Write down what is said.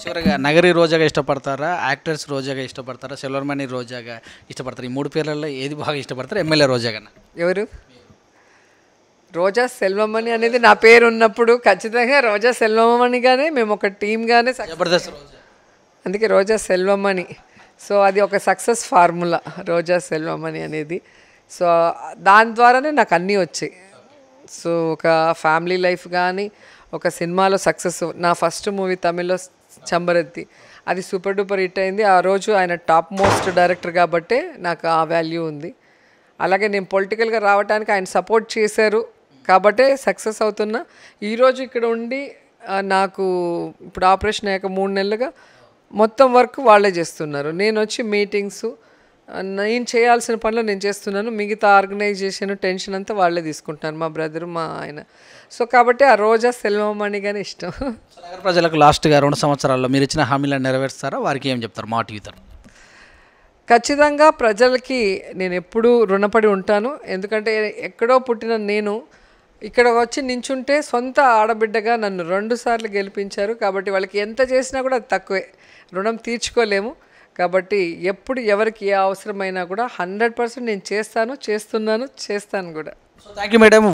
చివరగా నగరి రోజాగా ఇష్టపడతారా, యాక్టర్స్ రోజాగా ఇష్టపడతారా, సెల్వర్మణి రోజాగా ఇష్టపడతారు? ఈ 3 పేర్లలో ఏది బాగా ఇష్టపడతారు? ఎమ్మెల్యే రోజాగానా? ఎవరు? రోజా సెల్వమణి అనేది నా పేరు ఉన్నప్పుడు ఖచ్చితంగా రోజా సెల్వమణిగానే మేము ఒక టీమ్గానే జబర్దస్త్ రోజా. అందుకే రోజా సెల్వమణి. సో అది ఒక సక్సెస్ ఫార్ములా రోజా సెల్వమణి అనేది. సో దాని ద్వారానే నాకు అన్నీ వచ్చాయి. సో ఒక ఫ్యామిలీ లైఫ్ కానీ, ఒక సినిమాలో సక్సెస్. నా ఫస్ట్ మూవీ తమిళ్లో చంబరత్తి, అది సూపర్ డూపర్ హిట్ అయింది. ఆ రోజు ఆయన టాప్ మోస్ట్ డైరెక్టర్ కాబట్టే నాకు ఆ వాల్యూ ఉంది. అలాగే నేను పొలిటికల్గా రావడానికి ఆయన సపోర్ట్ చేశారు కాబట్టే సక్సెస్ అవుతున్నా. ఈరోజు ఇక్కడ ఉండి నాకు ఇప్పుడు ఆపరేషన్ అయ్యాక 3 నెలలుగా మొత్తం వర్క్ వాళ్ళే చేస్తున్నారు. నేను వచ్చి మీటింగ్స్, నేను చేయాల్సిన పనులు నేను చేస్తున్నాను. మిగతా ఆర్గనైజేషన్ టెన్షన్ అంతా వాళ్ళే తీసుకుంటున్నారు, మా బ్రదరు, మా ఆయన. సో కాబట్టి ఆ రోజా సెల్వమణిగానే ఇష్టం. నగర ప్రజలకు లాస్ట్గా 2 సంవత్సరాల్లో మీరు ఇచ్చిన హామీలను నెరవేరుస్తారా? వారికి ఏం చెప్తారు మా టీవీ తరఫున? ఖచ్చితంగా ప్రజలకి నేను ఎప్పుడూ రుణపడి ఉంటాను. ఎందుకంటే ఎక్కడో పుట్టిన నేను ఇక్కడ వచ్చి నించుంటే సొంత ఆడబిడ్డగా నన్ను 2 సార్లు గెలిపించారు. కాబట్టి వాళ్ళకి ఎంత చేసినా కూడా అది తక్కువే, రుణం తీర్చుకోలేము. కాబట్టి ఎప్పుడు ఎవరికి ఏ అవసరమైనా కూడా 100% నేను చేస్తాను, చేస్తున్నాను, చేస్తాను కూడా. So thank you madam.